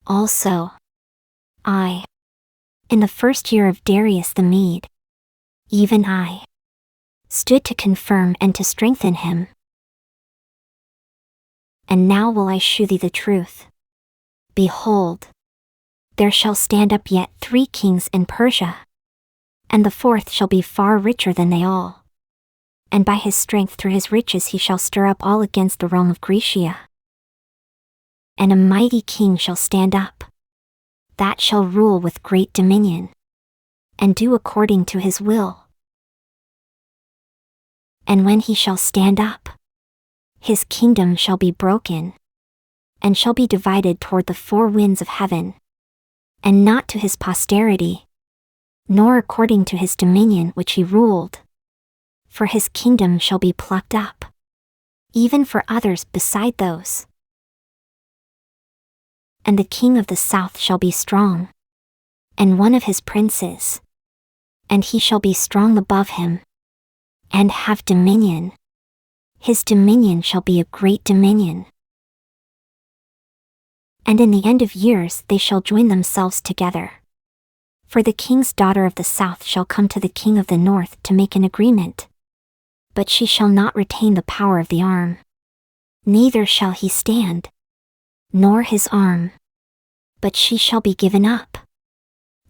Also, I, in the first year of Darius the Mede, even I, stood to confirm and to strengthen him. And now will I shew thee the truth. Behold, there shall stand up yet 3 kings in Persia, and the 4th shall be far richer than they all. And by his strength through his riches he shall stir up all against the realm of Grecia. And a mighty king shall stand up, that shall rule with great dominion, and do according to his will. And when he shall stand up, his kingdom shall be broken, and shall be divided toward the 4 winds of heaven, and not to his posterity, nor according to his dominion which he ruled. For his kingdom shall be plucked up, even for others beside those. And the king of the south shall be strong, and one of his princes, and he shall be strong above him, and have dominion. His dominion shall be a great dominion. And in the end of years they shall join themselves together. For the king's daughter of the south shall come to the king of the north to make an agreement. But she shall not retain the power of the arm. Neither shall he stand, nor his arm. But she shall be given up.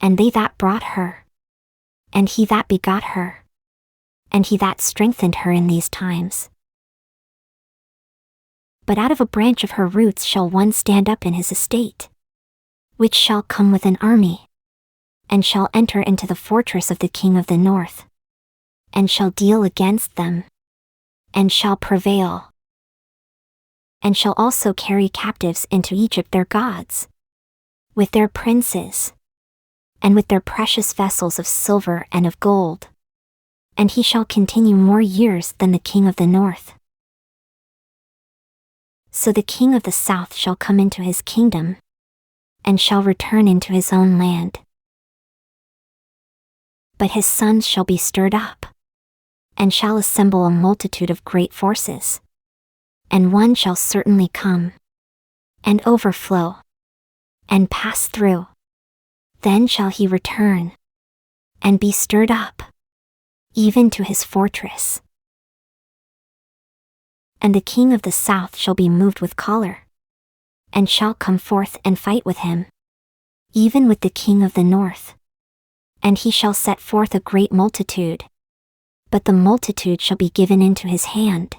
And they that brought her, and he that begot her, and he that strengthened her in these times. But out of a branch of her roots shall one stand up in his estate, which shall come with an army, and shall enter into the fortress of the king of the north, and shall deal against them, and shall prevail, and shall also carry captives into Egypt their gods, with their princes, and with their precious vessels of silver and of gold. And he shall continue more years than the king of the north. So the king of the south shall come into his kingdom, and shall return into his own land. But his sons shall be stirred up, and shall assemble a multitude of great forces. And one shall certainly come, and overflow, and pass through. Then shall he return, and be stirred up, even to his fortress. And the king of the south shall be moved with choler, and shall come forth and fight with him, even with the king of the north. And he shall set forth a great multitude, but the multitude shall be given into his hand.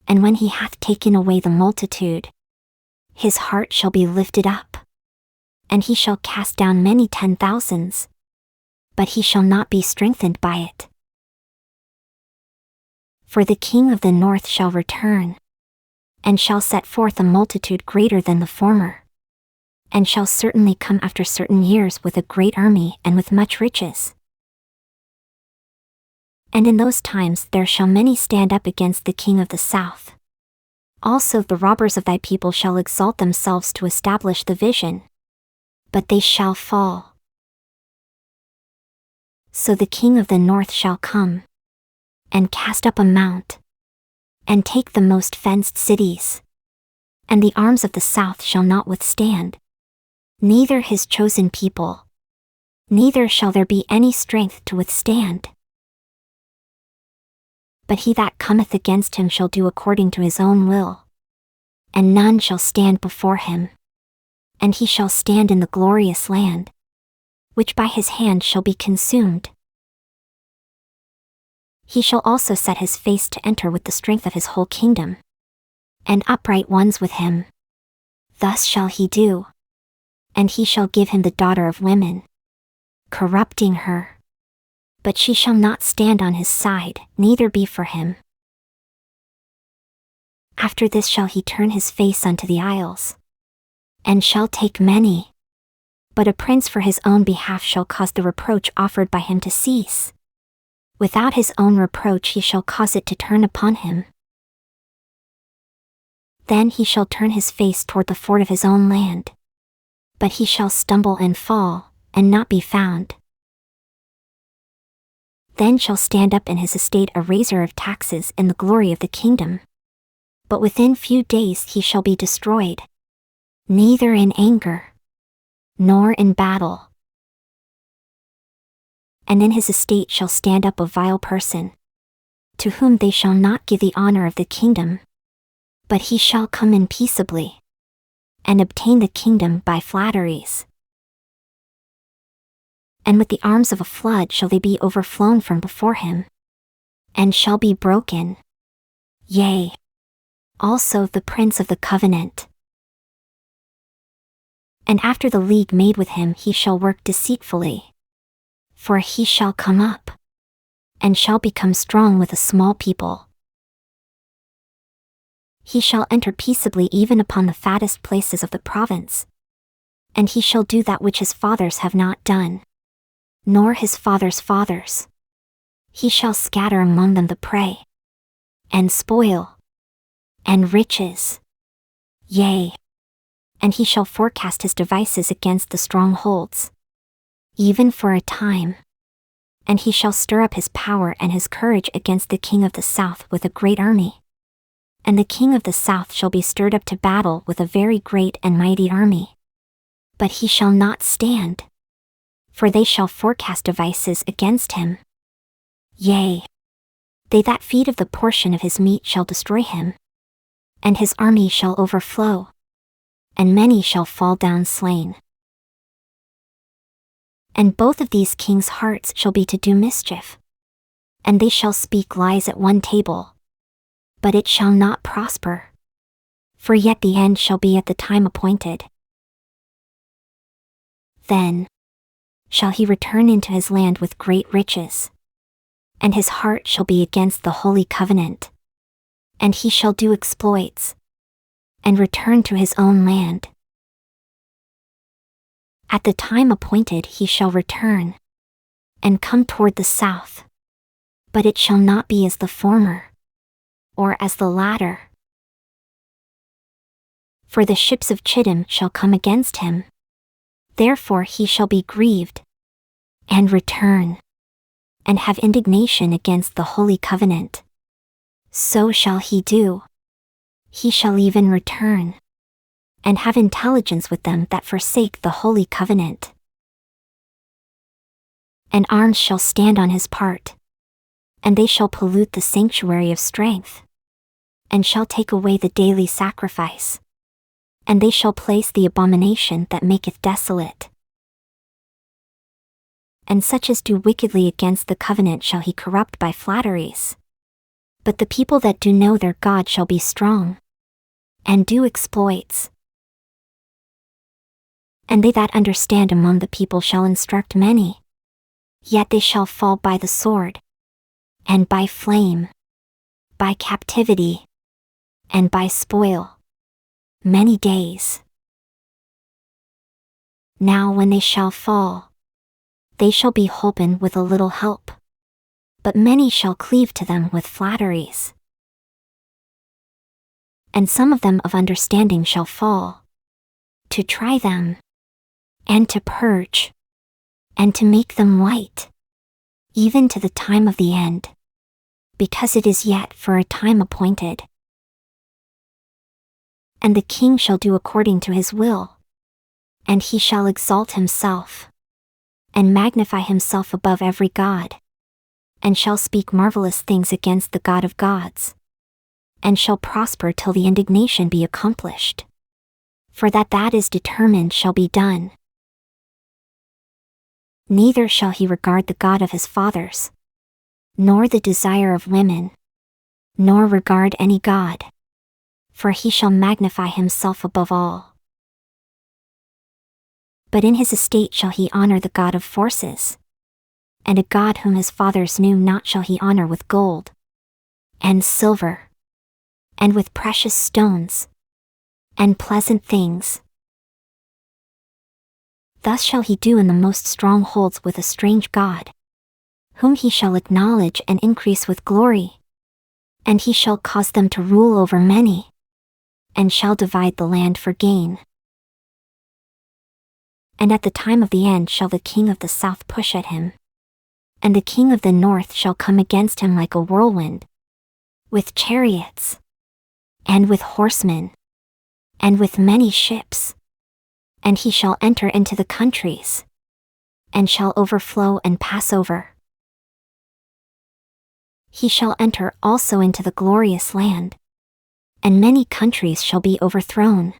And when he hath taken away the multitude, his heart shall be lifted up, and he shall cast down many 10,000s, but he shall not be strengthened by it. For the king of the north shall return, and shall set forth a multitude greater than the former, and shall certainly come after certain years with a great army and with much riches. And in those times there shall many stand up against the king of the south. Also the robbers of thy people shall exalt themselves to establish the vision, but they shall fall. So the king of the north shall come, and cast up a mount, and take the most fenced cities. And the arms of the south shall not withstand, neither his chosen people, neither shall there be any strength to withstand. But he that cometh against him shall do according to his own will, and none shall stand before him. And he shall stand in the glorious land, which by his hand shall be consumed. He shall also set his face to enter with the strength of his whole kingdom, and upright ones with him. Thus shall he do. And he shall give him the daughter of women, corrupting her. But she shall not stand on his side, neither be for him. After this shall he turn his face unto the isles, and shall take many. But a prince for his own behalf shall cause the reproach offered by him to cease. Without his own reproach he shall cause it to turn upon him. Then he shall turn his face toward the fort of his own land. But he shall stumble and fall, and not be found. Then shall stand up in his estate a raiser of taxes in the glory of the kingdom. But within few days he shall be destroyed. neither in anger, nor in battle. And in his estate shall stand up a vile person, to whom they shall not give the honor of the kingdom, but he shall come in peaceably, and obtain the kingdom by flatteries. And with the arms of a flood shall they be overflown from before him, and shall be broken, yea, also the prince of the covenant. And after the league made with him he shall work deceitfully, for he shall come up, and shall become strong with a small people. He shall enter peaceably even upon the fattest places of the province, and he shall do that which his fathers have not done, nor his fathers' fathers. He shall scatter among them the prey, and spoil, and riches, yea, and he shall forecast his devices against the strongholds, even for a time. And he shall stir up his power and his courage against the king of the south with a great army. And the king of the south shall be stirred up to battle with a very great and mighty army. But he shall not stand, for they shall forecast devices against him. Yea, they that feed of the portion of his meat shall destroy him, and his army shall overflow, and many shall fall down slain. And both of these kings' hearts shall be to do mischief, and they shall speak lies at one table, but it shall not prosper, for yet the end shall be at the time appointed. Then shall he return into his land with great riches, and his heart shall be against the holy covenant, and he shall do exploits, and return to his own land. At the time appointed he shall return, and come toward the south, but it shall not be as the former, or as the latter. For the ships of Chittim shall come against him, therefore he shall be grieved, and return, and have indignation against the holy covenant. So shall he do. He shall even return, and have intelligence with them that forsake the holy covenant. And arms shall stand on his part, and they shall pollute the sanctuary of strength, and shall take away the daily sacrifice, and they shall place the abomination that maketh desolate. And such as do wickedly against the covenant shall he corrupt by flatteries. But the people that do know their God shall be strong, and do exploits. And they that understand among the people shall instruct many. Yet they shall fall by the sword, and by flame, by captivity, and by spoil, many days. Now when they shall fall, they shall be holpen with a little help, but many shall cleave to them with flatteries. And some of them of understanding shall fall, to try them, and to purge, and to make them white, even to the time of the end, because it is yet for a time appointed. And the king shall do according to his will, and he shall exalt himself, and magnify himself above every god, and shall speak marvelous things against the God of gods, and shall prosper till the indignation be accomplished. For that is determined shall be done. Neither shall he regard the God of his fathers, nor the desire of women, nor regard any god, for he shall magnify himself above all. But in his estate shall he honor the God of forces, and a God whom his fathers knew not shall he honor with gold, and silver, and with precious stones, and pleasant things. Thus shall he do in the most strongholds with a strange God, whom he shall acknowledge and increase with glory, and he shall cause them to rule over many, and shall divide the land for gain. And at the time of the end shall the king of the south push at him, and the king of the north shall come against him like a whirlwind, with chariots, and with horsemen, and with many ships. And he shall enter into the countries, and shall overflow and pass over. He shall enter also into the glorious land, and many countries shall be overthrown.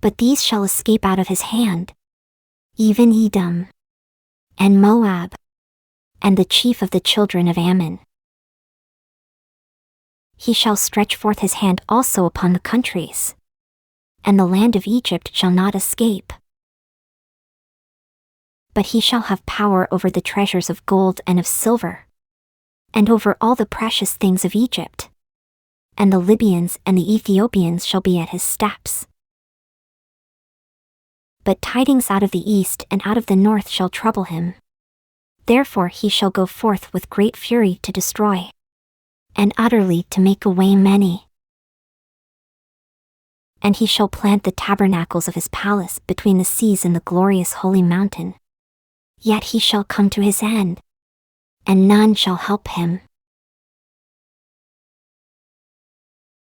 But these shall escape out of his hand, even Edom, and Moab, and the chief of the children of Ammon. He shall stretch forth his hand also upon the countries, and the land of Egypt shall not escape. But he shall have power over the treasures of gold and of silver, and over all the precious things of Egypt. And the Libyans and the Ethiopians shall be at his steps. But tidings out of the east and out of the north shall trouble him. Therefore he shall go forth with great fury to destroy, and utterly to make away many. And he shall plant the tabernacles of his palace between the seas and the glorious holy mountain. Yet he shall come to his end, and none shall help him.